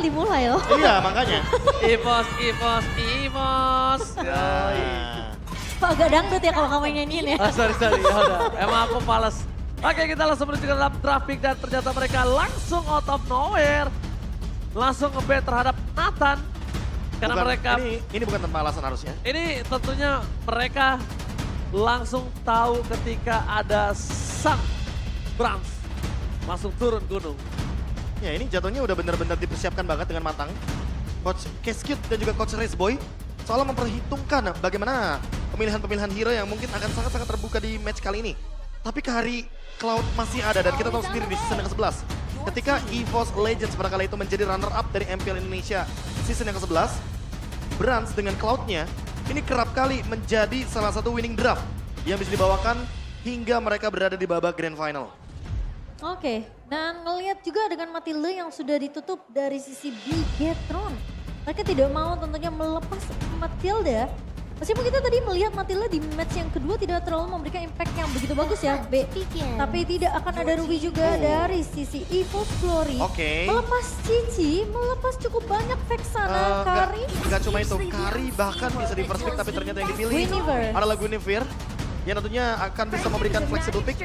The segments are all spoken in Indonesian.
dimulai loh. Iya makanya. Ivos, Ivos, Ivos. Kok agak dangdut ya kalau kamu nyanyiin ya. Sorry, ya udah. Emang aku males. Oke, kita langsung menuju ke dalam traffic dan ternyata mereka langsung out of nowhere. Langsung nge-ban terhadap Nathan. Karena Bukan, mereka... Ini bukan tanpa alasan harusnya. Ini tentunya mereka langsung tahu ketika ada sang Brams langsung turun gunung. Ya ini jatuhnya udah benar-benar dipersiapkan banget dengan matang. Coach Keskut dan juga Coach Raceboy soalnya memperhitungkan bagaimana pemilihan-pemilihan hero yang mungkin akan sangat-sangat terbuka di match kali ini. Tapi Kari Cloud masih ada dan kita tahu sendiri di season yang ke-11. Ketika EVOS Legends pada kali itu menjadi runner-up dari MPL Indonesia season yang ke-11, Brans dengan Cloud-nya ini kerap kali menjadi salah satu winning draft yang bisa dibawakan hingga mereka berada di babak grand final. Oke, dan ngelihat juga dengan Matilda yang sudah ditutup dari sisi Bigetron. Mereka tidak mau tentunya melepas Matilda. Meskipun kita tadi melihat Matilda di match yang kedua tidak terlalu memberikan impact yang begitu bagus ya, B. Tapi tidak akan ada rugi juga dari sisi EVOS Glory. Oke. Melepas Cici, melepas cukup banyak Vexana, Kari. Enggak cuma itu, Kari bahkan bisa di first pick tapi ternyata yang dipilih Guinevere adalah Guinevere. Yang tentunya akan bisa memberikan flexible pick.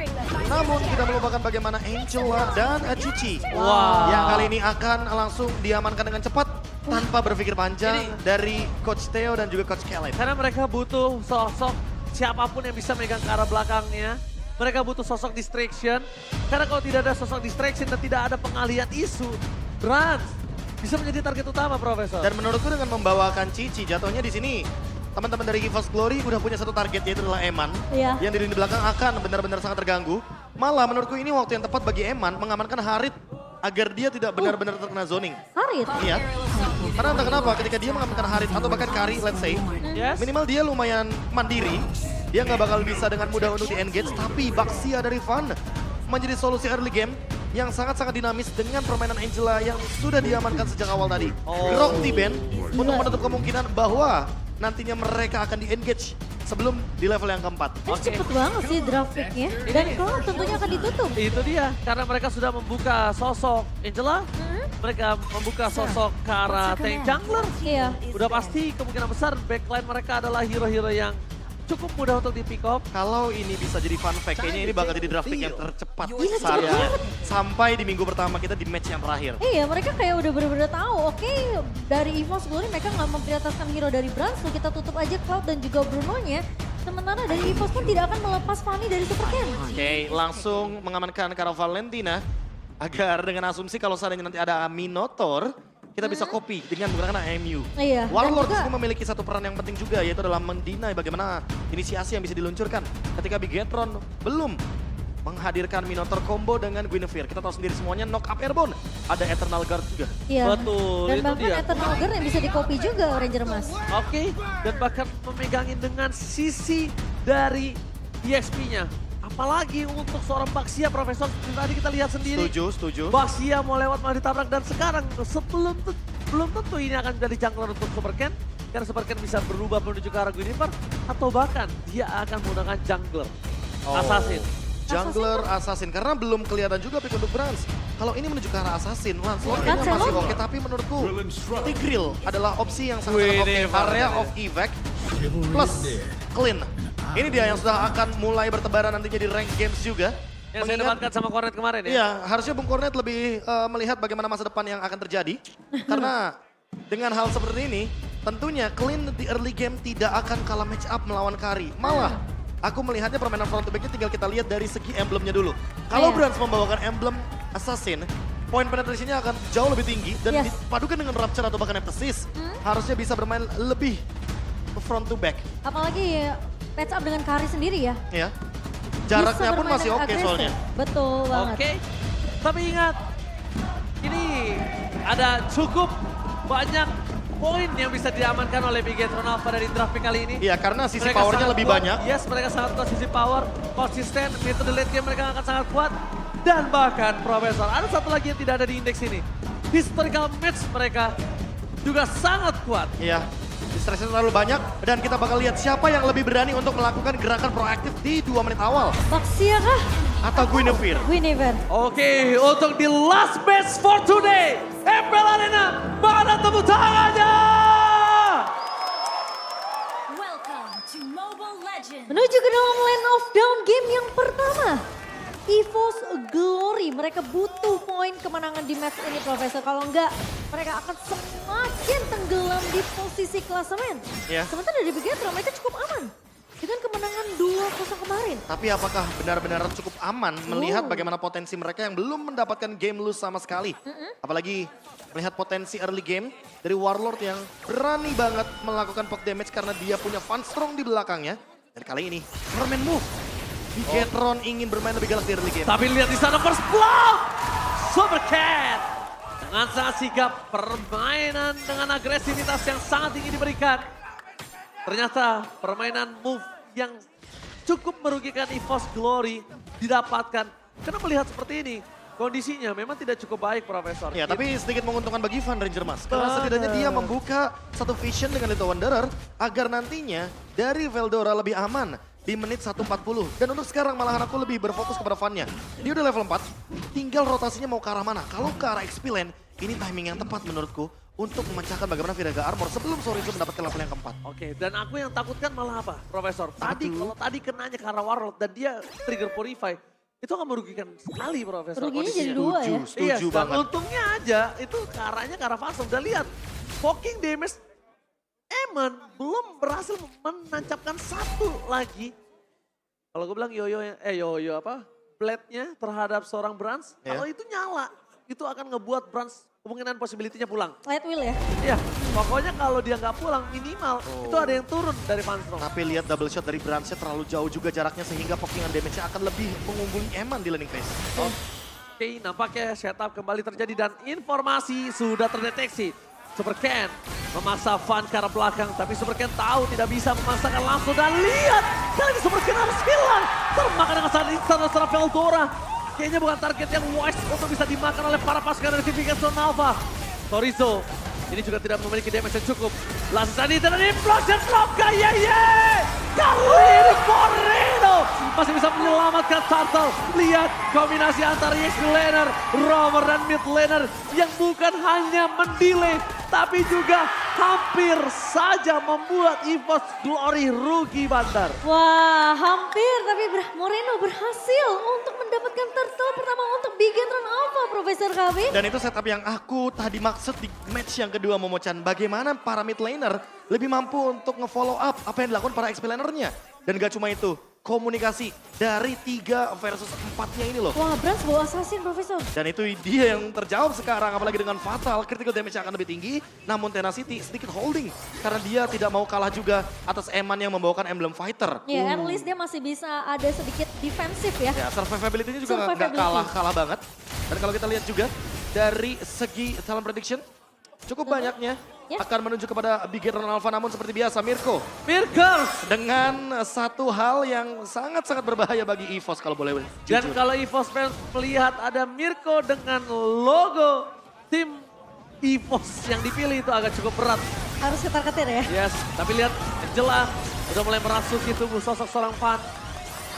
Namun tidak melupakan bagaimana Angela dan Cici. Wow. Yang kali ini akan langsung diamankan dengan cepat tanpa berpikir panjang dari Coach Theo dan juga Coach Khaled. Karena mereka butuh sosok siapapun yang bisa megang ke arah belakangnya. Mereka butuh sosok distraction. Karena kalau tidak ada sosok distraction dan tidak ada pengalihan isu, Brans bisa menjadi target utama, Profesor. Dan menurutku dengan membawakan Cici, jatuhnya di sini teman-teman dari EVOS Glory udah punya satu target yaitu adalah Eman. Iya. Yang di lini belakang akan benar-benar sangat terganggu. Malah menurutku ini waktu yang tepat bagi Eman mengamankan Harit agar dia tidak benar-benar terkena zoning. Harit. Iya. Karena entah kenapa ketika dia mengamankan Harit atau bahkan Kari let's say, Yes. minimal dia lumayan mandiri. Dia nggak bakal bisa dengan mudah untuk di-engage. Tapi Baxia dari Van menjadi solusi early game yang sangat-sangat dinamis dengan permainan Angela yang sudah diamankan sejak awal tadi. Grok di-ban untuk menutup kemungkinan bahwa nantinya mereka akan di-engage sebelum di level yang keempat. Cepet banget sih draft pick-nya. Dan Cloud tentunya akan ditutup. Itu dia, karena mereka sudah membuka sosok Angela, mereka membuka sosok ke arah tank jungler. Iya. Udah pasti kemungkinan besar backline mereka adalah hero-hero yang cukup mudah untuk di pick up. Kalau ini bisa jadi fun fact, kayaknya ini bakal jadi draft pick yang tercepat Iya, cepet saatnya. banget. Sampai di minggu pertama kita di match yang terakhir. Iya, mereka kayak udah bener-bener tahu. Oke, dari EVOS Glory mereka nggak memprioritaskan hero dari Brans, so kita tutup aja Cloud dan juga Bruno-nya. Sementara dari EVOS pun tidak akan melepas Fanny dari Super Ken. Oke, langsung mengamankan Kara Valentina agar dengan asumsi kalau seandainya nanti ada Minotaur, kita bisa copy dengan menggunakan AMU. Iya, dan Warlord juga- di sini memiliki satu peran yang penting juga, yaitu adalah mendinai bagaimana inisiasi yang bisa diluncurkan ketika Bigetron belum menghadirkan Minotaur combo dengan Guinevere. Kita tahu sendiri semuanya knock up airborne. Ada Eternal Guard juga. Iya. Betul, Dan itu bahkan dia. Eternal Guard yang bisa di-copy juga Ranger Mas. Oke, dan bahkan memegangin dengan sisi dari EXP-nya. Apalagi untuk seorang Baxia, Profesor, tadi kita lihat sendiri. Setuju. Baxia mau lewat malah ditabrak dan sekarang belum tentu ini akan jadi jungler untuk Super Ken. Karena Super Ken bisa berubah menuju ke arah Guinevere atau bahkan dia akan menggunakan jungler. Assassin. Jungler Assassin, karena belum kelihatan juga pick untuk Brans. Kalau ini menuju ke arah Assassin, Lancelot kayaknya Lancelot? masih oke. Tapi menurutku Tigreal adalah opsi yang sangat oke. Wih, Area of evac plus clean. Ini dia yang sudah akan mulai bertebaran nantinya di rank games juga. Yang saya debatkan sama Cornet kemarin ya. Iya, harusnya Bung Cornet lebih melihat bagaimana masa depan yang akan terjadi. Karena dengan hal seperti ini, tentunya clean di early game tidak akan kalah match up melawan Kari. Malah, aku melihatnya permainan front to back-nya tinggal kita lihat dari segi emblemnya dulu. Kalau Iya. Brans membawakan emblem Assassin, point penetration-nya akan jauh lebih tinggi. Dan Yes. dipadukan dengan Rapture atau bahkan Emphasis, harusnya bisa bermain lebih front to back. Apalagi match up dengan Kari sendiri ya. Ya. Bisa Jaraknya pun bermain masih dengan oke agresif. soalnya. Betul banget. Oke, tapi ingat, ini ada cukup banyak poin yang bisa diamankan oleh Bigetron Alpha dari draft pick kali ini. Iya, karena sisi Mereka powernya sangat lebih kuat. banyak. Yes, mereka sangat kuat sisi power, konsisten, metode late game mereka akan sangat kuat. Dan bahkan Profesor, ada satu lagi yang tidak ada di indeks ini. Historical match mereka juga sangat kuat. Iya, distraction terlalu banyak dan kita bakal lihat siapa yang lebih berani untuk melakukan gerakan proaktif di 2 menit awal. Baxia kah? Atau Guinevere. Guinevere. Oke, untuk di last match for today, MPL Arena tepuk tangannya. Welcome to Mobile Legends. Menuju ke dalam lane of down game yang pertama. EVOS Glory, mereka butuh poin kemenangan di match ini, Profesor. Kalau enggak, mereka akan semakin tenggelam di posisi klasemen. Ya. Sementara dari Bigetron, mereka cukup aman dengan kemenangan 2-0 kemarin. Tapi apakah benar-benar cukup aman melihat bagaimana potensi mereka yang belum mendapatkan game lose sama sekali. Apalagi melihat potensi early game dari Warlord yang berani banget melakukan poke damage karena dia punya Fun Strong di belakangnya. Dan kali ini, Superman move. Bigetron ingin bermain lebih galak di early game. Tapi lihat di sana first blood. Super Cat. Dengan sangat sigap, permainan dengan agresivitas yang sangat tinggi diberikan. Ternyata permainan move yang cukup merugikan EVOS Glory didapatkan. Karena melihat seperti ini, kondisinya memang tidak cukup baik, Profesor. Ya, tapi sedikit menguntungkan bagi Van Ranger Mas. Karena setidaknya dia membuka satu vision dengan Little Wanderer agar nantinya dari Veldora lebih aman di menit 1:40. Dan untuk sekarang malahan aku lebih berfokus kepada Van-nya. Dia udah level 4, tinggal rotasinya mau ke arah mana. Kalau ke arah XP lane, ini timing yang tepat menurutku untuk memecahkan bagaimana Viraga Armor sebelum Sorizo mendapatkan level yang keempat. Oke, dan aku yang takutkan malah apa, Profesor? Kalau tadi kenanya ke arah Warlord dan dia trigger Purify, itu akan merugikan sekali, Profesor. Ruginya kondisinya. jadi 2 ya. Setuju Dan banget. untungnya aja itu ke arahnya ke arah Phantom. Udah lihat, poking damage Eman belum berhasil menancapkan satu lagi. Kalau gue bilang blade-nya terhadap seorang Brans, Ya. kalau itu nyala, itu akan ngebuat Brans kemungkinan possibility-nya pulang. Light wheel ya. Iya, pokoknya kalau dia nggak pulang minimal itu ada yang turun dari Panstrom. Tapi lihat double shot dari Bransnya terlalu jauh juga jaraknya sehingga pokingan damage-nya akan lebih mengungguli Eman di laning phase. Oke, nampaknya setup kembali terjadi dan informasi sudah terdeteksi. Super Ken memaksa Van ke arah belakang, tapi Super Ken tahu tidak bisa memaksakan langsung dan lihat kali ini Super Ken harus hilang. Termakan dengan saat instan secara Veldora. Kayaknya bukan target yang wise untuk bisa dimakan oleh para pasukan dari tim Bigetron Alpha. Sorizo ini juga tidak memiliki damage yang cukup. Langsung tadi dan implosion block ye. Kali ini Moreno masih bisa menyelamatkan Turtle. Lihat kombinasi antara Yes laner, roamer dan mid laner yang bukan hanya mendelay tapi juga hampir saja membuat EVOS Glory rugi bandar. Wah, hampir tapi Moreno berhasil untuk mendapatkan turtle pertama untuk Bigetron Alpha, Profesor KB. Dan itu setup yang aku tadi maksud di match yang kedua, Momochan. Bagaimana para mid laner lebih mampu untuk nge-follow up apa yang dilakukan para XP lanernya. Dan gak cuma itu, komunikasi dari 3 versus 4-nya ini loh. Wah, Brans bawa assassin, Profesor. Dan itu dia yang terjawab sekarang, apalagi dengan Fatal, critical damage akan lebih tinggi. Namun Tenacity sedikit holding, karena dia tidak mau kalah juga atas Eman yang membawakan Emblem Fighter. Ya, at least dia masih bisa ada sedikit defensif ya. Ya, survivability-nya juga nggak Survivability. kalah banget. Dan kalau kita lihat juga dari segi talent prediction, cukup banyaknya Ya. akan menuju kepada Bigetron Alpha. Namun seperti biasa, Mirko Mirkers! dengan satu hal yang sangat-sangat berbahaya bagi EVOS kalau boleh Dan jujur. kalau EVOS fans melihat ada Mirko dengan logo tim EVOS yang dipilih itu agak cukup berat. Harus ketar-ketir ya. Yes, tapi lihat Angela udah mulai merasuki tubuh sosok seorang Van.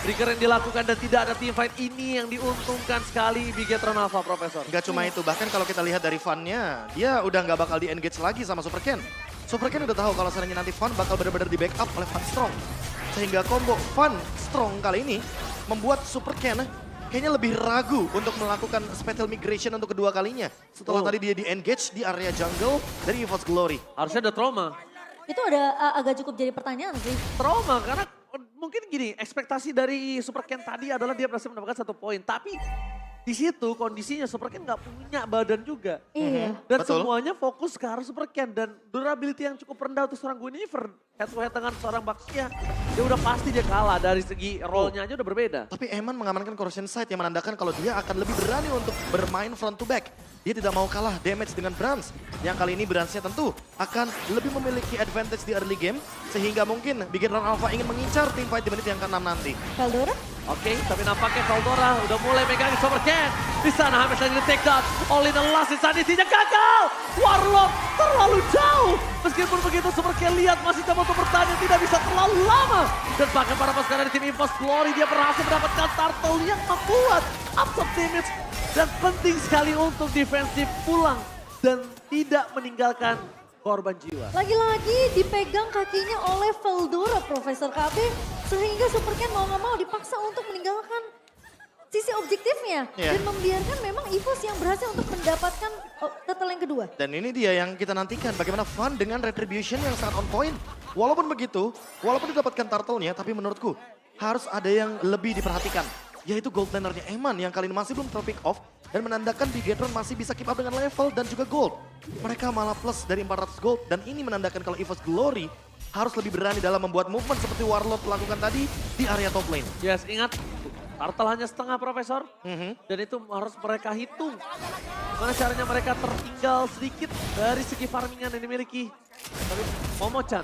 Trigger yang dilakukan dan tidak ada teamfight ini yang diuntungkan sekali Bigetron Alpha, Profesor. Gak cuma itu, bahkan kalau kita lihat dari Van-nya, dia udah nggak bakal di-engage lagi sama Super Ken. Super Ken udah tahu kalau seandainya nanti Van bakal benar-benar di-backup oleh Van Strong. Sehingga combo Van Strong kali ini membuat Super Ken kayaknya lebih ragu untuk melakukan spatial migration untuk kedua kalinya. Setelah tadi dia di-engage di area jungle dari EVOS Glory. Harusnya ada trauma. Itu ada agak cukup jadi pertanyaan sih. Trauma karena mungkin gini, ekspektasi dari Super Ken tadi adalah dia berhasil mendapatkan 1 poin. Tapi di situ kondisinya Super Ken nggak punya badan juga. Iya. Dan Betul. semuanya fokus ke arah Super Ken dan durability yang cukup rendah untuk seorang Guinevere. Head to head dengan seorang Baxia, dia udah pasti dia kalah dari segi role-nya aja udah berbeda. Tapi Eman mengamankan corrosion sight yang menandakan kalau dia akan lebih berani untuk bermain front to back. Dia tidak mau kalah damage dengan Brans. Yang kali ini Bransnya tentu akan lebih memiliki advantage di early game. Sehingga mungkin Bigetron Alpha ingin mengincar tim fight di menit yang ke-6 nanti. Veldora? Oke, tapi nampaknya Veldora udah mulai megangin Super Ken. Di sana hampir saja di take down. All in the last insanity-nya gagal. Warlock terlalu jauh. Meskipun begitu Super Ken lihat masih coba untuk bertahan tidak bisa terlalu lama. Dan bahkan para pasukan dari tim EVOS Glory dia berhasil mendapatkan turtle yang membuat absorb damage. Dan penting sekali untuk defensif pulang dan tidak meninggalkan korban jiwa. Lagi-lagi dipegang kakinya oleh Veldora Profesor KB sehingga Super Ken mau gak mau dipaksa untuk meninggalkan sisi objektifnya. Iya. Dan membiarkan memang EVOS yang berhasil untuk mendapatkan turtle yang kedua. Dan ini dia yang kita nantikan, bagaimana Fun dengan retribution yang sangat on point. Walaupun begitu, walaupun didapatkan turtle-nya, tapi menurutku harus ada yang lebih diperhatikan. Yaitu gold lanernya Eman yang kali ini masih belum terpick off dan menandakan Bigetron masih bisa keep up dengan level dan juga gold. Mereka malah plus dari 400 gold dan ini menandakan kalau EVOS Glory harus lebih berani dalam membuat movement seperti Warlord lakukan tadi di area top lane. Yes, ingat turtle hanya setengah Profesor. Mhm. Dan itu harus mereka hitung. Gimana caranya mereka tertinggal sedikit dari segi farmingan yang dimiliki. Tapi Momo-chan,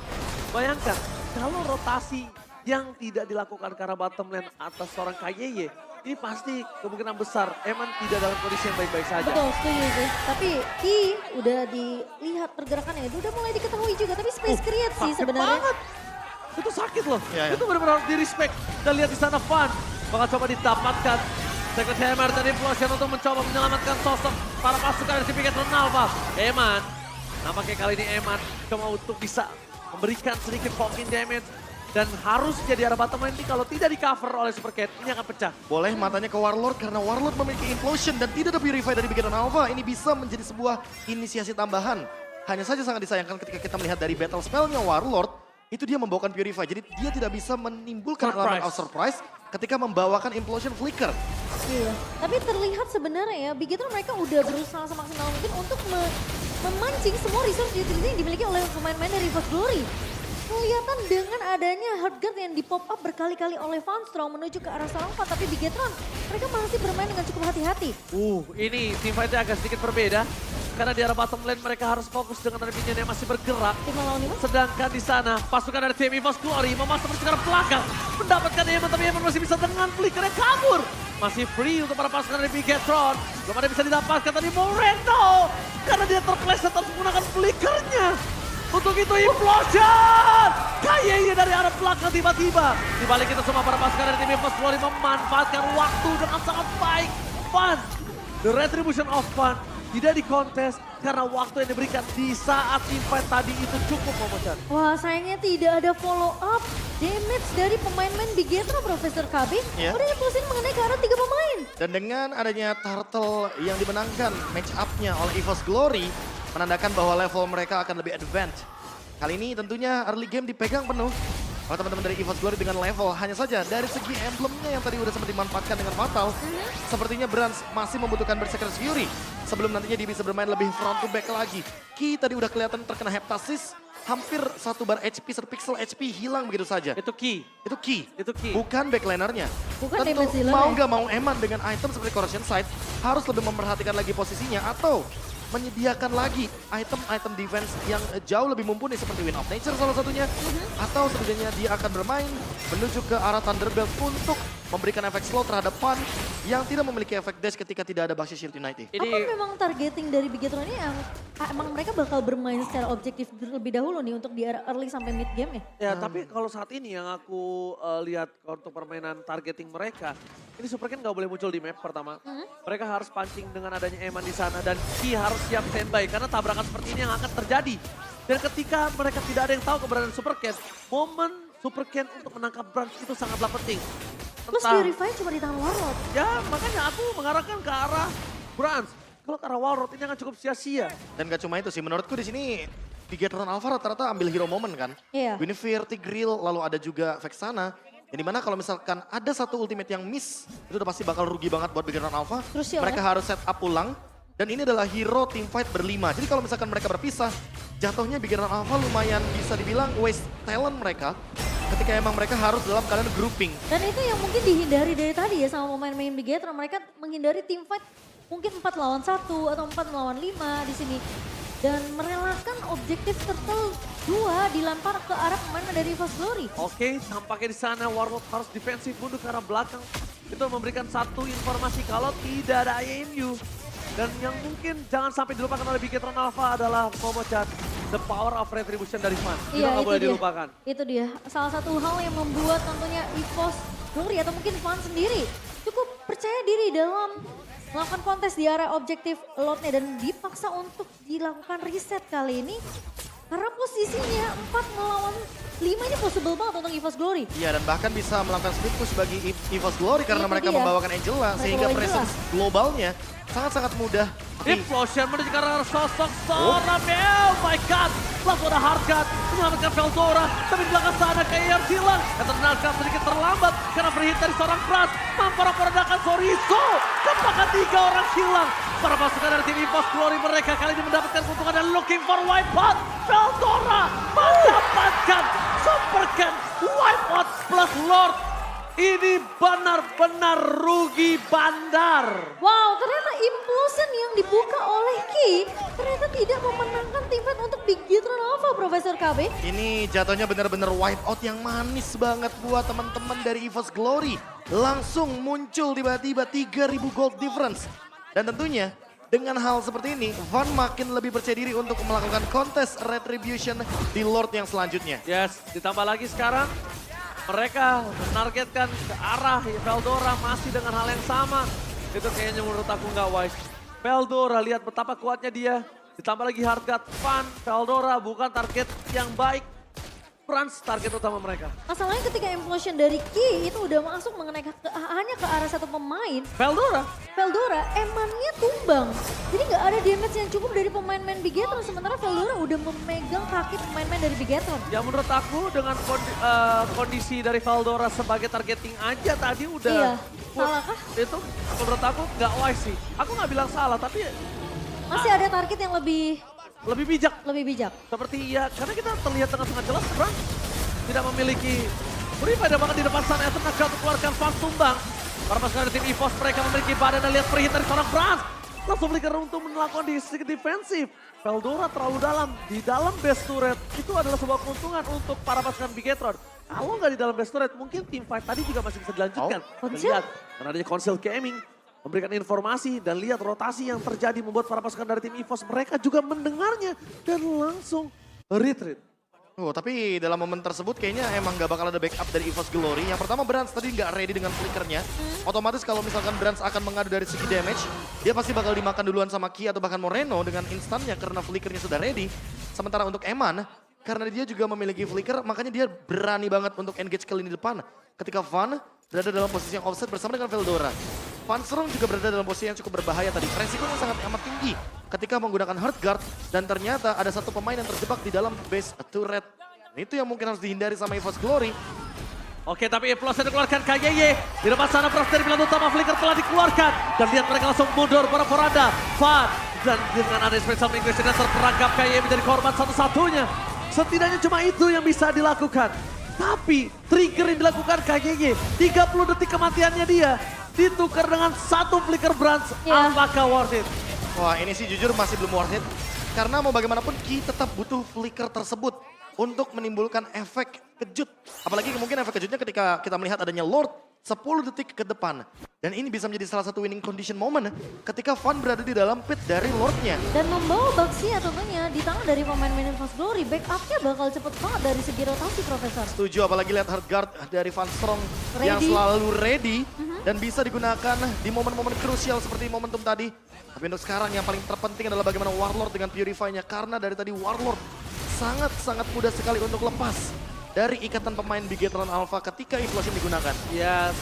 bayangkan kalau rotasi yang tidak dilakukan karena bottom lane atas seorang KYY, ini pasti kemungkinan besar Eman tidak dalam kondisi yang baik-baik saja. Betul, setuju sih. Tapi Ki udah dilihat pergerakannya, itu udah mulai diketahui juga. Tapi space create sih Sakit sebenarnya. banget. Itu sakit loh. Ya, ya. Itu benar-benar harus di-respect. Dan lihat di sana Fun bakal coba didapatkan Secret Hammer dan Implosion untuk mencoba menyelamatkan sosok para pasukan dari Bigetron Alpha. Eman, nampaknya kali ini Eman cuma untuk bisa memberikan sedikit poking damage. Dan harus jadi arah bottom lane ini kalau tidak di cover oleh Super Cat, ini akan pecah. Boleh matanya ke Warlord karena Warlord memiliki implosion dan tidak ada Purify dari Bigetron Alpha. Ini bisa menjadi sebuah inisiasi tambahan. Hanya saja sangat disayangkan ketika kita melihat dari battle spellnya Warlord, itu dia membawakan Purify. Jadi dia tidak bisa menimbulkan elemen of surprise ketika membawakan implosion flicker. Iya. Tapi terlihat sebenarnya ya, Bigetron mereka udah berusaha semaksimal mungkin untuk memancing semua resource utility yang dimiliki oleh pemain-pemain dari EVOS Glory. Kelihatan dengan adanya Heartguard yang di-pop up berkali-kali oleh Funstrong menuju ke arah Sarangfa, tapi Bigetron mereka masih bermain dengan cukup hati-hati. Ini team fight-nya agak sedikit berbeda. Karena di arah bottom lane mereka harus fokus dengan ada minion yang masih bergerak. 5 lawan 5. Sedangkan di sana pasukan dari tim EVOS Glory memasang percikan belakang. Mendapatkan Eman, tapi Eman masih bisa dengan flickernya kabur. Masih free untuk para pasukan dari Bigetron. Belum ada bisa didapatkan tadi Moreno. Karena dia terpleset harus menggunakan flickernya. Untuk itu implosion! KYY dari arah belakang tiba-tiba. Di balik itu semua para pasukan dari tim EVOS Glory memanfaatkan waktu dengan sangat baik. Fun, the retribution of Fun tidak dikontes karena waktu yang diberikan di saat teamfight tadi itu cukup Momo-chan. Wah, sayangnya tidak ada follow up damage dari pemain-pemain Bigetron Profesor KB. Ya. Udah implosin mengenai ke arah 3 pemain. Dan dengan adanya turtle yang dimenangkan match up-nya oleh EVOS Glory, menandakan bahwa level mereka akan lebih advance. Kali ini tentunya early game dipegang penuh oleh teman-teman dari EVOS Glory dengan level. Hanya saja dari segi emblemnya yang tadi udah sempat dimanfaatkan dengan fatal, sepertinya Brans masih membutuhkan Berserker's Fury sebelum nantinya dia bisa bermain lebih front to back lagi. Ki tadi udah kelihatan terkena heptasis, hampir 1 bar HP, 1 pixel HP hilang begitu saja. Itu key. Itu Ki, Itu Ki. bukan backlanernya. Bukan Tentu damage dealer mau ya. nggak mau Eman dengan item seperti Corrosion Sight harus lebih memperhatikan lagi posisinya atau menyediakan lagi item-item defense yang jauh lebih mumpuni seperti Wind of Nature salah satunya. Atau setidaknya dia akan bermain menuju ke arah Thunderbelt untuk memberikan efek slow terhadap Fun yang tidak memiliki efek dash ketika tidak ada Baxi Shield United. Ini Apa memang targeting dari Bigetron ini yang emang mereka bakal bermain secara objektif terlebih dahulu nih untuk di arah early sampai mid game ya? ya tapi kalau saat ini yang aku lihat untuk permainan targeting mereka, ini Super Ken nggak boleh muncul di map pertama. Mereka harus pancing dengan adanya Eman di sana dan Ki harus siap standby karena tabrakan seperti ini yang akan terjadi. Dan ketika mereka tidak ada yang tahu keberadaan Super Ken, momen Super Ken untuk menangkap Brans itu sangatlah penting. Plus Entah- Purify cuma di tangan Warlord. Ya makanya aku mengarahkan ke arah Brans. Kalau ke arah Warlord ini akan cukup sia-sia. Dan gak cuma itu sih, menurutku di sini Bigetron Alpha rata-rata ambil hero moment kan. Iya. Winifred, Tigreal, lalu ada juga Vexana. Yang dimana kalau misalkan ada satu ultimate yang miss, itu udah pasti bakal rugi banget buat Bigetron Alpha. Krusial, Mereka ya? harus set up ulang. Dan ini adalah hero team fight berlima. Jadi kalau misalkan mereka berpisah, jatuhnya Bigetron Alpha lumayan bisa dibilang waste talent mereka. Ketika emang mereka harus dalam keadaan grouping. Dan itu yang mungkin dihindari dari tadi ya sama pemain-pemain Bigetron. Mereka menghindari team fight mungkin 4 lawan 1 atau 4 lawan 5 di sini. Dan merelakan objektif turtle 2 dilempar ke arah pemain dari EVOS Glory. Oke, tampaknya di sana Warlord harus defensif mundur ke arah belakang. Itu memberikan satu informasi kalau tidak ada IMU. Dan yang mungkin jangan sampai dilupakan oleh Bigetron Alpha adalah Momo-chan, the power of retribution dari Fan. Itu nggak boleh dilupakan. Itu dia. Salah satu hal yang membuat tentunya EVOS Glory atau mungkin Fan sendiri cukup percaya diri dalam melakukan kontes di area objektif Lordnya dan dipaksa untuk dilakukan reset kali ini. Karena posisinya 4 melawan 5 ini possible banget untuk EVOS Glory. Iya, dan bahkan bisa melakukan split push bagi EVOS Glory karena Itu mereka dia. membawakan Angela. Mereka Sehingga bawa presence globalnya sangat-sangat mudah. Implosion menuju ke arah sosok seorang oh my god. Langsung ada hardcut menyelamatkan Veldora. Tapi di belakang sana kayak hilang. Eternalkan sedikit terlambat karena free hit dari seorang Brans. Memporak-porandakan Sorizo. Kepakan 3 orang hilang. Para pasukan dari tim EVOS Glory mereka kali ini mendapatkan keuntungan dan looking for wipeout. Veldora mendapatkan Super Ken wipeout plus Lord. Ini benar-benar rugi bandar. Wow, ternyata Implosion yang dibuka oleh Ki ternyata tidak memenangkan tim fight untuk Big Gitron Alpha, Profesor KB. Ini jatuhnya benar-benar wipe out yang manis banget buat teman-teman dari EVOS Glory. Langsung muncul tiba-tiba 3000 gold difference. Dan tentunya dengan hal seperti ini, Van makin lebih percaya diri untuk melakukan kontes Retribution di Lord yang selanjutnya. Yes, ditambah lagi sekarang mereka menargetkan ke arah Veldora masih dengan hal yang sama. Itu kayaknya menurut aku nggak wise. Veldora lihat betapa kuatnya dia. Ditambah lagi Hardcut, Van, Veldora bukan target yang baik. Brans target utama mereka. Masalahnya ketika Implosion dari Ki itu udah masuk mengenai hanya ke arah satu pemain, Veldora Veldora emannya tumbang. Jadi nggak ada damage yang cukup dari pemain-pemain Bigetron. Sementara Veldora udah memegang kaki pemain-pemain dari Bigetron. ya menurut aku dengan kondisi dari Veldora sebagai targeting aja tadi udah. Iya, salahkah? Itu menurut aku nggak wise sih. Aku nggak bilang salah tapi Masih ada target yang lebih bijak. bijak. Seperti ya, karena kita terlihat dengan sangat jelas Brans tidak memiliki beribadah banget di depan sana. Ethan gagal keluarkan Van tumbang. Para pasukan dari tim EVOS mereka memiliki badan dan lihat free hit dari seorang Brans. Langsung flicker untuk melakukan sedikit defensif. Veldora terlalu dalam, di dalam base turret itu adalah sebuah keuntungan untuk para pasukan Bigetron. Kalau nggak di dalam base turret mungkin tim fight tadi juga masih bisa dilanjutkan. Dan Konsel? lihat, karena adanya Konsel Gaming memberikan informasi dan lihat rotasi yang terjadi membuat para pasukan dari tim EVOS mereka juga mendengarnya dan langsung retreat. Oh, tapi dalam momen tersebut kayaknya emang gak bakal ada backup dari EVOS Glory. Yang pertama Brans tadi gak ready dengan flickernya. Otomatis kalau misalkan Brans akan mengadu dari segi damage, dia pasti bakal dimakan duluan sama Ki atau bahkan Moreno dengan instannya karena flickernya sudah ready. Sementara untuk Eman, karena dia juga memiliki flicker, makanya dia berani banget untuk engage ke lini depan. Ketika Van berada dalam posisi yang offset bersama dengan Veldora. Van Strong juga berada dalam posisi yang cukup berbahaya tadi. Resikonya sangat amat tinggi ketika menggunakan hard guard dan ternyata ada satu pemain yang terjebak di dalam base turret. Itu yang mungkin harus dihindari sama EVOS Glory. Oke, tapi Implosion dikeluarkan KYY. Di depan sana Pras dari pelan utama flicker telah dikeluarkan. Dan lihat mereka langsung mundur para Poranda. Van dan dengan ada special migration yang terperangkap KYY menjadi korban satu-satunya. Setidaknya cuma itu yang bisa dilakukan. Tapi trigger yang dilakukan KYY. 30 detik kematiannya dia. Ditukar dengan satu flicker Brans. Ya. Apakah worth it? Wah, ini sih jujur masih belum worth it. Karena mau bagaimanapun Ki tetap butuh flicker tersebut untuk menimbulkan efek kejut. Apalagi mungkin efek kejutnya ketika kita melihat adanya Lord 10 detik ke depan. Dan ini bisa menjadi salah satu winning condition moment ketika Van berada di dalam pit dari Lordnya. Dan membawa Baxia tentunya di tangan dari pemain-pemain EVOS Glory. Backupnya bakal cepet banget dari segi rotasi, Profesor. Setuju, apalagi lihat hard guard dari Van Strong yang Ready. selalu ready dan bisa digunakan di momen-momen krusial seperti momentum tadi. Tapi untuk sekarang yang paling terpenting adalah bagaimana Warlord dengan Purify-nya. Karena dari tadi Warlord sangat-sangat mudah sekali untuk lepas dari ikatan pemain Bigetron Alpha ketika Implosion digunakan. Yes.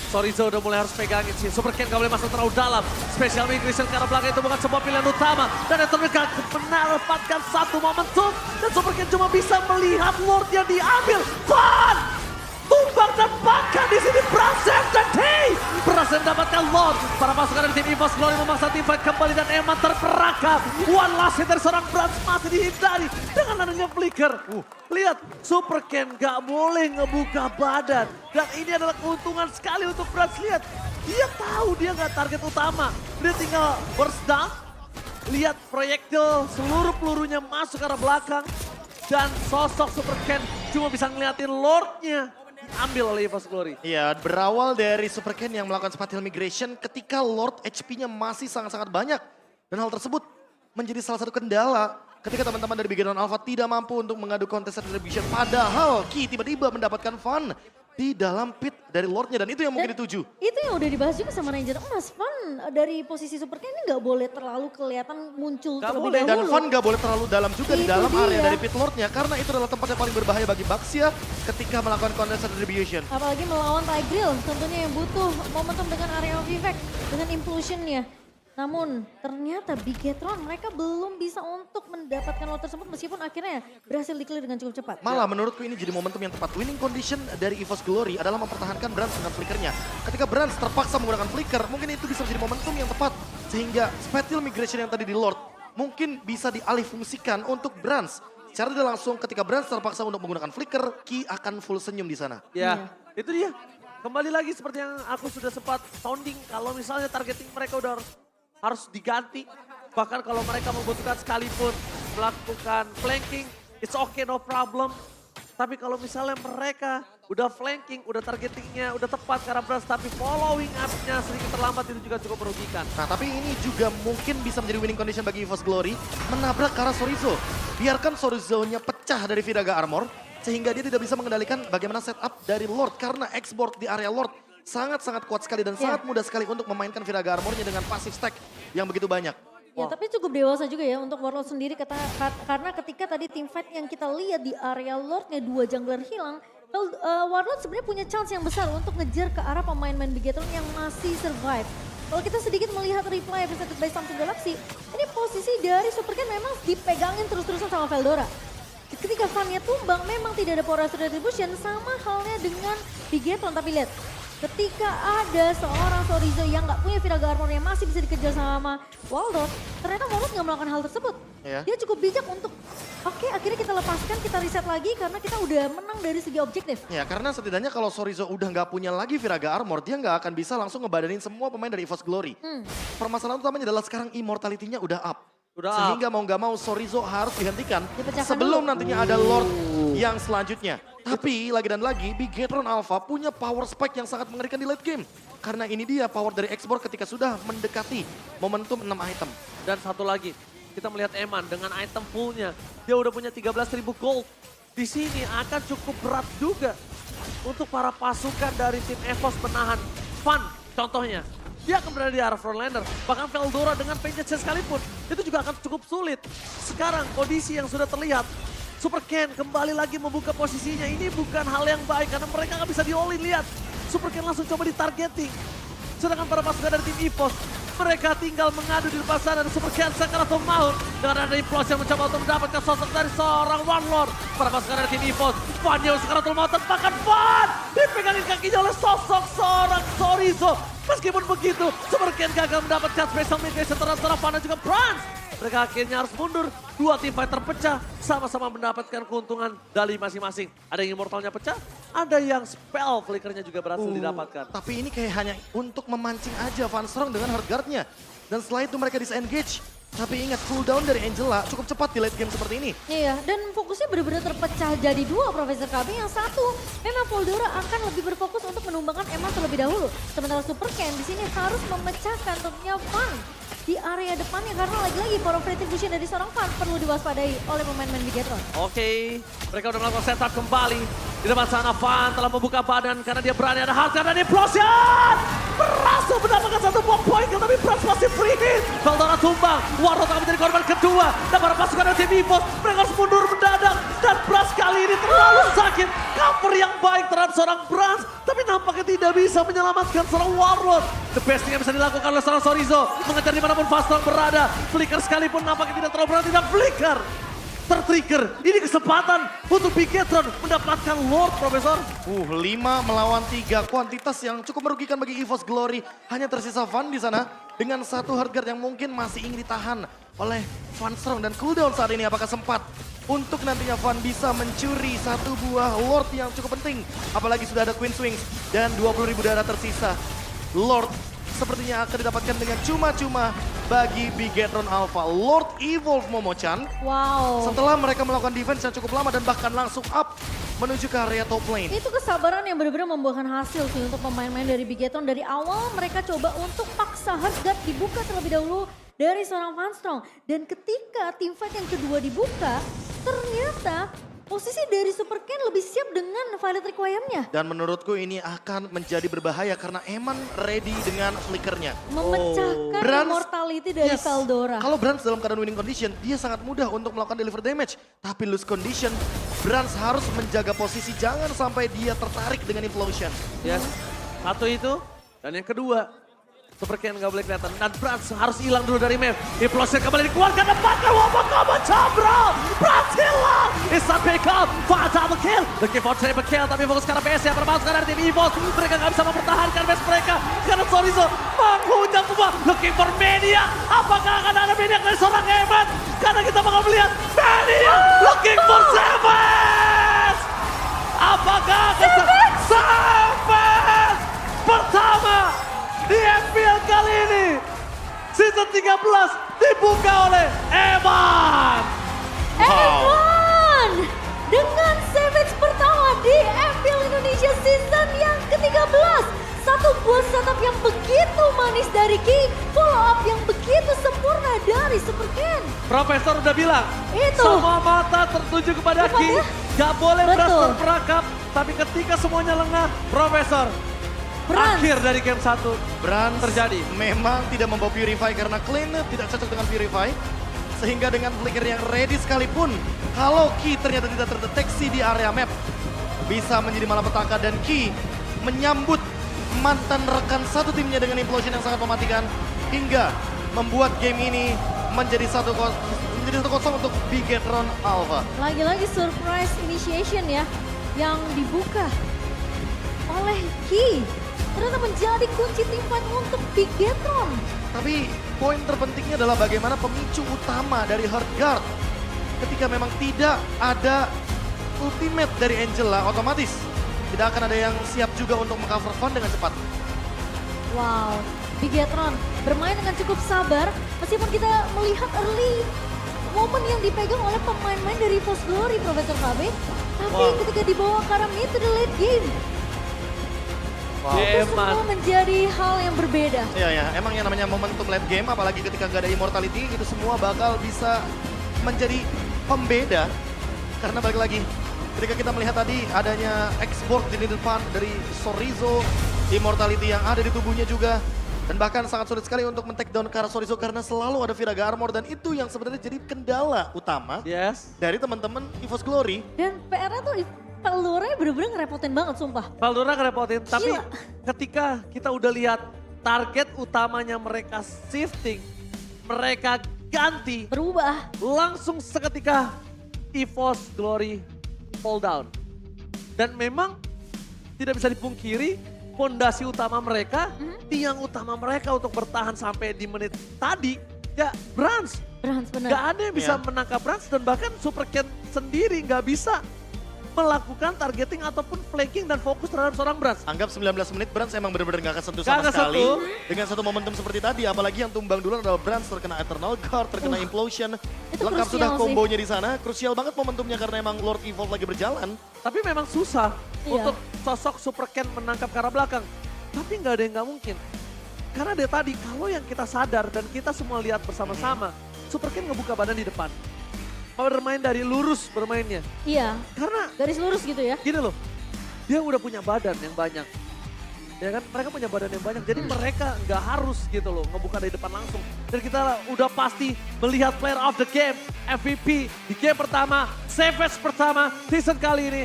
Sorizo udah mulai harus pegangin sih. Super Ken gak boleh masuk terlalu dalam. Special migration ke arah belakang itu bukan sebuah pilihan utama. Dan yang terdekat mendapatkan satu momentum. Dan Super Ken cuma bisa melihat Lord yang diambil. Van! Tumbang dan bahkan di sini Brasem dan Hey! Berhasil mendapatkan Lord. Para pasukan dari tim EVOS Glory memaksa tim fight kembali dan Eman terperangkap. One last hit dari seorang Brans masih dihindari dengan adanya flicker. Lihat, Super Ken gak boleh ngebuka badan. Dan ini adalah keuntungan sekali untuk Brans. Lihat, dia tahu dia gak target utama. Dia tinggal burst down. Lihat proyektil seluruh pelurunya masuk ke arah belakang. Dan sosok Super Ken cuma bisa ngeliatin Lordnya diambil oleh EVOS Glory. Iya, berawal dari Super Ken yang melakukan spatial migration ketika Lord HP-nya masih sangat-sangat banyak. Dan hal tersebut menjadi salah satu kendala ketika teman-teman dari Bigetron Alpha tidak mampu untuk mengadu kontes retribution. Padahal Ki tiba-tiba mendapatkan Van di dalam pit dari Lordnya dan itu yang mungkin dituju. Itu yang udah dibahas juga sama Ranger Emas. Van dari posisi Super King ini gak boleh terlalu kelihatan muncul Nggak terlebih boleh. dahulu. Dan Van gak boleh terlalu dalam juga di Itu dalam area dia. dari pit Lordnya karena itu adalah tempat yang paling berbahaya bagi Baxia ketika melakukan contested distribution. Apalagi melawan Tigreal tentunya yang butuh momentum dengan area of effect, dengan implosionnya. Namun ternyata Bigetron mereka belum bisa untuk mendapatkan lot tersebut meskipun akhirnya berhasil di-clear dengan cukup cepat. Malah menurutku ini jadi momentum yang tepat. Winning condition dari EVOS Glory adalah mempertahankan Brans dengan flickernya. Ketika Brans terpaksa menggunakan flicker, mungkin itu bisa menjadi momentum yang tepat. Sehingga spatial migration yang tadi di Lord mungkin bisa dialihfungsikan untuk Brans. Secara tidak langsung ketika Brans terpaksa untuk menggunakan flicker, Ki akan full senyum di sana. Ya, itu dia. Kembali lagi seperti yang aku sudah sempat sounding. Kalau misalnya targeting mereka udah harus diganti. Bahkan kalau mereka membutuhkan sekalipun melakukan flanking, it's okay, no problem. Tapi kalau misalnya mereka udah flanking, udah targetingnya udah tepat karena Brans, tapi following up-nya sedikit terlambat itu juga cukup merugikan. Nah tapi ini juga mungkin bisa menjadi winning condition bagi EVOS Glory. Menabrak ke arah Sorizo. Biarkan Sorizo-nya pecah dari Viraga Armor. Sehingga dia tidak bisa mengendalikan bagaimana setup dari Lord. Karena export di area Lord sangat-sangat kuat sekali dan sangat mudah sekali untuk memainkan Viraga Armornya dengan passive stack yang begitu banyak. Ya tapi cukup dewasa juga ya untuk Warlord sendiri karena ketika tadi team fight yang kita lihat di area Lordnya 2 jungler hilang. Warlord sebenarnya punya chance yang besar untuk ngejar ke arah pemain-pemain Bigetron yang masih survive. Kalau kita sedikit melihat replay presented by Samsung Galaxy, ini posisi dari Super Ken memang dipegangin terus-terusan sama Veldora. Ketika Van-nya tumbang memang tidak ada power retribution sama halnya dengan Bigetron, tapi lihat. Ketika ada seorang Sorizo yang nggak punya Viraga Armor yang masih bisa dikejar sama Waldorf, ternyata Waldorf nggak melakukan hal tersebut. Ya. Dia cukup bijak untuk, oke, akhirnya kita lepaskan, kita reset lagi karena kita udah menang dari segi objektif. Ya karena setidaknya kalau Sorizo udah nggak punya lagi Viraga Armor, dia nggak akan bisa langsung ngebadanin semua pemain dari EVOS Glory. Permasalahan utamanya adalah sekarang immortality-nya udah up. Sehingga mau nggak mau Sorizo harus dihentikan Dipecahkan sebelum dulu. nantinya ada Lord yang selanjutnya. Tapi lagi dan lagi Bigetron Alpha punya power spike yang sangat mengerikan di late game. Karena ini dia power dari export ketika sudah mendekati momentum 6 item. Dan satu lagi, kita melihat Eman dengan item fullnya. Dia udah punya 13.000 gold. Di sini akan cukup berat juga untuk para pasukan dari tim EVOS menahan Van contohnya. Dia akan berada di arah frontliner. Bahkan Veldora dengan Vengeance sekalipun, itu juga akan cukup sulit. Sekarang kondisi yang sudah terlihat, Super Ken kembali lagi membuka posisinya. Ini bukan hal yang baik karena mereka nggak bisa di-all-in. Lihat, Super Ken langsung coba ditargeting. Sedangkan para pasukan dari tim EVOS, mereka tinggal mengadu di depan sana. Dan Super Ken Sakaratul Maut dengan ada Impulse yang mencoba untuk mendapatkan sosok dari seorang Warlord. Para pasukan dari tim EVOS, Van yang Sakaratul Maut bahkan Van dipegangin kakinya oleh sosok seorang Sorizo. Meskipun begitu, Super Ken gagal mendapatkan special migration antara Van dan juga Brans. Mereka akhirnya harus mundur. Dua tim fight terpecah, sama-sama mendapatkan keuntungan dari masing-masing. Ada yang immortalnya pecah, ada yang spell flickernya juga berhasil didapatkan. Tapi ini kayak hanya untuk memancing aja Van Strong dengan hard guard-nya. Dan setelah itu mereka disengage. Tapi ingat cooldown dari Angela cukup cepat di late game seperti ini. Iya, dan fokusnya benar-benar terpecah jadi dua Profesor KB. Yang satu, memang Voldora akan lebih berfokus untuk menumbangkan Emma terlebih dahulu. Sementara Super Ken di sini harus memecahkan tentunya Van di area depannya karena lagi-lagi power of retribution dari seorang Van perlu diwaspadai oleh pemain-pemain Bigetron. Oke, mereka udah melakukan setup kembali. Di depan sana Van telah membuka badan karena dia berani ada hardcore dan implosion. Berhasil mendapatkan satu buah poin tapi Brans masih free hit. Veldora tumbang, Warlord akan menjadi korban kedua. Dan para pasukan dari tim EVOS, mereka harus mundur mendadak. Dan Brans kali ini terlalu sakit. Cover yang baik terhadap seorang Brans. Tapi nampaknya tidak bisa menyelamatkan seorang Warlord. The best thing yang bisa dilakukan oleh seorang Sorizo. Mengejar dimanapun Fastron berada. Flicker sekalipun nampaknya tidak terlalu berarti dan Flicker tertrigger. Ini kesempatan untuk Bigetron mendapatkan Lord, Profesor. 5 melawan 3, kuantitas yang cukup merugikan bagi EVOS Glory. Hanya tersisa Van di sana dengan satu hard guard yang mungkin masih ingin ditahan oleh Van Strong. Dan cooldown saat ini apakah sempat untuk nantinya Van bisa mencuri satu buah Lord yang cukup penting. Apalagi sudah ada Queen Swings dan 20.000 darah tersisa. Lord sepertinya akan didapatkan dengan cuma-cuma bagi Bigetron Alpha. Lord Evolve Momo-chan. Wow. Setelah mereka melakukan defense yang cukup lama dan bahkan langsung up menuju ke area top lane. Itu kesabaran yang benar-benar membuahkan hasil sih untuk pemain-pemain dari Bigetron. Dari awal mereka coba untuk paksa hard guard dibuka terlebih dahulu dari seorang Van Strong. Dan ketika team fight yang kedua dibuka, ternyata posisi dari Super Ken lebih siap dengan Violet Requiem-nya. Dan menurutku ini akan menjadi berbahaya karena Eman ready dengan flickernya. Memecahkan Brans, immortality dari yes. Veldora. Kalau Brans dalam keadaan winning condition, dia sangat mudah untuk melakukan deliver damage. Tapi lose condition, Brans harus menjaga posisi jangan sampai dia tertarik dengan implosion. Yes, satu itu. Dan yang kedua, Super Ken nggak boleh kelihatan. Dan Brans harus hilang dulu dari map. Implosion kembali dikeluarkan dapatkan Wabaka Macabra. Brans hilang. Isa pick up. Double kill. Looking for triple kill. Tapi fokus karena PS yang bermaksud dari tim EVOS. Mereka nggak bisa mempertahankan base mereka. Karena Sorizo menghujam semua. Looking for Mania. Apakah akan ada Mania dari seorang Eman? Karena kita bakal melihat Mania. Looking for Savage. Apakah Savage pertama di MPL kali ini, season 13 dibuka oleh Eman. Eman dengan Savage pertama di MPL Indonesia season yang ke-13. Satu buah setup yang begitu manis dari Ki, follow up yang begitu sempurna dari Super Ken. Profesor udah bilang, Itu. semua mata tertuju kepada Tepat Ki. ya? Gak boleh Betul. Brans terperangkap, tapi ketika semuanya lengah, Profesor. Brans. Akhir dari game 1 Brans terjadi. memang tidak membawa Purify karena Clean tidak cocok dengan Purify. Sehingga dengan flicker yang ready sekalipun, kalau Ki ternyata tidak terdeteksi di area map, bisa menjadi malapetaka dan Ki menyambut mantan rekan satu timnya dengan implosion yang sangat mematikan hingga membuat game ini menjadi 1-0 untuk Bigetron Alpha. Lagi-lagi surprise initiation ya yang dibuka oleh Ki. Ternyata menjadi kunci tim fight untuk Bigetron. Tapi poin terpentingnya adalah bagaimana pemicu utama dari Heartguard. Ketika memang tidak ada ultimate dari Angela, otomatis tidak akan ada yang siap juga untuk meng-cover Van dengan cepat. Wow, Bigetron bermain dengan cukup sabar meskipun kita melihat early momen yang dipegang oleh pemain-pemain dari Force Glory, Profesor KB. Tapi Wow. ketika dibawa ke arah mid to the late game, itu Eman. semua menjadi hal yang berbeda. Iya ya, emang yang namanya momentum late game, apalagi ketika gak ada immortality, itu semua bakal bisa menjadi pembeda. Karena balik lagi, ketika kita melihat tadi adanya export di depan dari Sorizo, immortality yang ada di tubuhnya juga. Dan bahkan sangat sulit sekali untuk men-take down ke arah Sorizo karena selalu ada Viraga Armor. Dan itu yang sebenarnya jadi kendala utama Yes. dari teman-teman EVOS Glory. Dan PR-nya tuh Veldora bener-bener ngerepotin banget sumpah. Valdora ngerepotin, tapi Gila. ketika kita udah lihat target utamanya mereka shifting, mereka ganti, Berubah. langsung seketika EVOS Glory fall down. Dan memang tidak bisa dipungkiri, fondasi utama mereka, tiang utama mereka untuk bertahan sampai di menit tadi, ya Brans. Brans bener. Gak ada yang bisa Iya. menangkap Brans dan bahkan Super Ken sendiri gak bisa melakukan targeting ataupun flanking dan fokus terhadap seorang Brans. Anggap 19 menit Brans emang benar-benar gak kesentuh Gak sama sekali. kesentuh. Dengan satu momentum seperti tadi, apalagi yang tumbang duluan adalah Brans terkena Eternal Guard, terkena Implosion. itu Lengkap krusial sudah sih. kombonya di sana. Krusial banget momentumnya karena emang Lord Evolve lagi berjalan. Tapi memang susah Iya. untuk sosok Super Ken menangkap ke arah belakang. Tapi nggak ada yang nggak mungkin. Karena dari tadi kalau yang kita sadar dan kita semua lihat bersama-sama, Super Ken ngebuka badan di depan. Bermain dari lurus bermainnya. Iya, Karena garis lurus gitu ya. gini loh, dia udah punya badan yang banyak. Ya kan, mereka punya badan yang banyak, jadi mereka nggak harus gitu loh ngebuka dari depan langsung. Dan kita udah pasti melihat player of the game, MVP di game pertama, Savage pertama, season kali ini,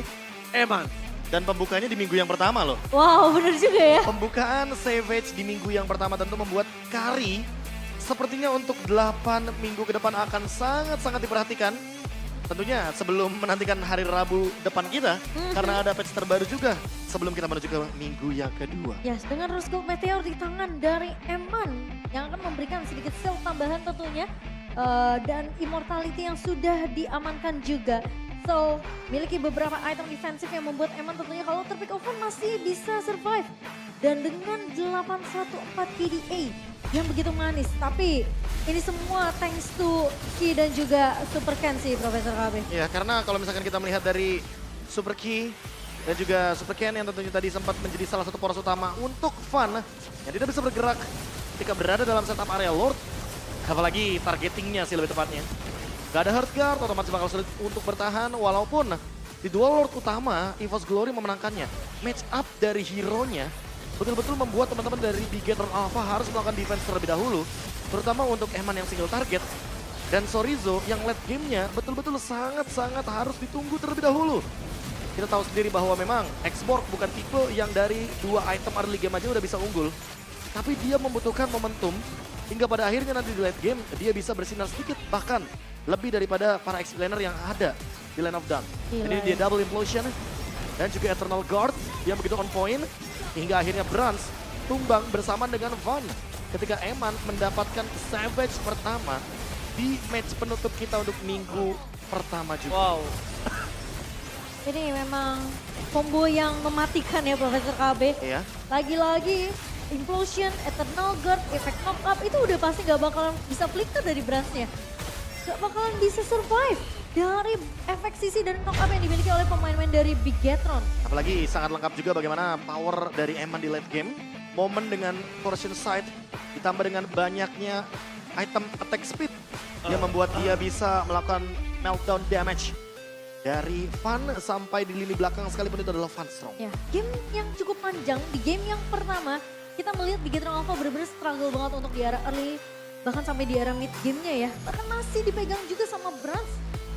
Eman. Dan pembukanya di minggu yang pertama loh. Wow, bener juga ya. Pembukaan Savage di minggu yang pertama tentu membuat Kari sepertinya untuk 8 minggu ke depan akan sangat-sangat diperhatikan. Tentunya sebelum menantikan hari Rabu depan kita, karena ada patch terbaru juga sebelum kita menuju ke minggu yang kedua. Yes, dengan Roscoe Meteor di tangan dari Eman yang akan memberikan sedikit sel tambahan tentunya. Dan immortality yang sudah diamankan juga. So, miliki beberapa item defensif yang membuat Eman tentunya kalau terpick off masih bisa survive. Dan dengan 814 KDA yang begitu manis. Tapi ini semua thanks to Ki dan juga Super Ken sih, Profesor KB. Ya, karena kalau misalkan kita melihat dari Super Key dan juga Super Ken yang tentunya tadi sempat menjadi salah satu poros utama untuk Van yang tidak bisa bergerak ketika berada dalam setup area Lord. Apalagi targetingnya sih lebih tepatnya. Gak ada hard guard, otomatis bakal sulit untuk bertahan. Walaupun di dual lord utama, EVOS Glory memenangkannya. Match up dari hero-nya betul-betul membuat teman-teman dari Bigetron Alpha harus melakukan defense terlebih dahulu. Terutama untuk Eman yang single target. Dan Sorizo yang late gamenya betul-betul sangat-sangat harus ditunggu terlebih dahulu. Kita tahu sendiri bahwa memang Xborg bukan tipe yang dari 2 item early game aja udah bisa unggul. Tapi dia membutuhkan momentum hingga pada akhirnya nanti di late game dia bisa bersinar sedikit. Bahkan lebih daripada para explainer yang ada di Line of Dawn. Gila, Jadi dia ya. double implosion dan juga Eternal Guard yang begitu on point. Hingga akhirnya Brans tumbang bersama dengan Van ketika Eman mendapatkan Savage pertama di match penutup kita untuk minggu pertama juga. Wow. Ini memang combo yang mematikan ya Profesor KB. Iya. Lagi-lagi Implosion, Eternal Guard, efek knock up itu udah pasti gak bakalan bisa flicker dari Bransnya. Gak bakalan bisa survive dari efek sisi dan knock up yang dimiliki oleh pemain-pemain dari Bigetron. Apalagi sangat lengkap juga bagaimana power dari Eman di late game. Momen dengan torsion sight ditambah dengan banyaknya item attack speed yang membuat dia bisa melakukan meltdown damage. Dari Van sampai di lini belakang sekalipun itu adalah Van Strong. Ya, game yang cukup panjang di game yang pertama kita melihat Bigetron Alpha benar-benar struggle banget untuk di area early bahkan sampai di area mid gamenya ya. Bahkan masih dipegang juga sama Brans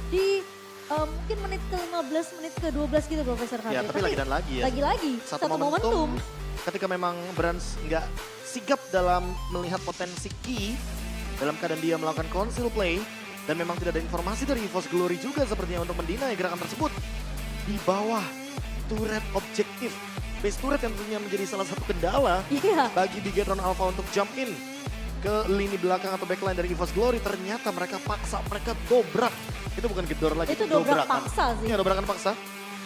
di mungkin menit ke-15, menit ke-12 gitu Profesor KB. Ya, tapi lagi dan lagi ya. Lagi-lagi satu momentum. Ketika memang Brans nggak sigap dalam melihat potensi key dalam keadaan dia melakukan conceal play dan memang tidak ada informasi dari EVOS Glory juga sepertinya untuk mendinai gerakan tersebut di bawah turret objektif. Base turret yang tentunya menjadi salah satu kendala Iya. bagi Bigetron Alpha untuk jump in ke lini belakang atau backline dari EVOS Glory. Ternyata mereka paksa, mereka dobrak. Itu bukan gedor lagi, Itu dobrak dobrakan. paksa sih. Iya, dobrakan paksa.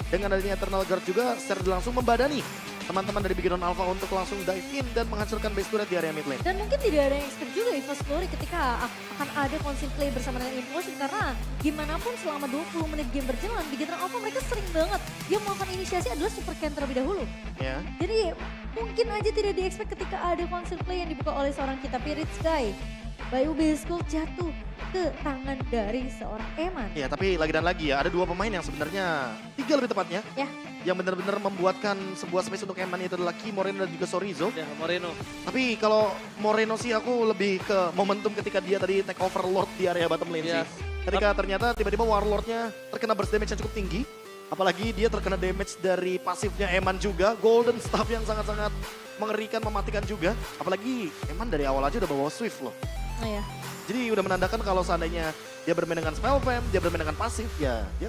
Dengan adanya Eternal Guard juga secara langsung membadani teman-teman dari Bigetron Alpha untuk langsung dive in dan menghancurkan base turret di area mid lane. Dan mungkin tidak ada yang expect juga EVOS Glory ketika akan ada conceal play bersama dengan Implosion karena gimana pun selama 20 menit game berjalan Bigetron Alpha mereka sering banget dia melakukan inisiasi adalah super can terlebih dahulu. Ya. Jadi mungkin aja tidak di-expect ketika ada conceal play yang dibuka oleh seorang kita Rich Guy. Bayu Biskul jatuh ke tangan dari seorang Eman. Ya, tapi lagi dan lagi ya, ada 2 pemain yang sebenarnya, 3 lebih tepatnya, Ya, yang benar-benar membuatkan sebuah space untuk Eman itu adalah Ki, Moreno dan juga Sorizo. Ya, Moreno. Tapi kalau Moreno sih aku lebih ke momentum ketika dia tadi take over Lord di area bottom lane sih. Yes. Ketika ternyata tiba-tiba Warlord-nya terkena burst damage yang cukup tinggi. Apalagi dia terkena damage dari pasifnya Eman juga. Golden Staff yang sangat-sangat mengerikan, mematikan juga. Apalagi Eman dari awal aja udah bawa Swift loh. nah ya. Jadi udah menandakan kalau seandainya dia bermain dengan spell fam, dia bermain dengan pasif, ya dia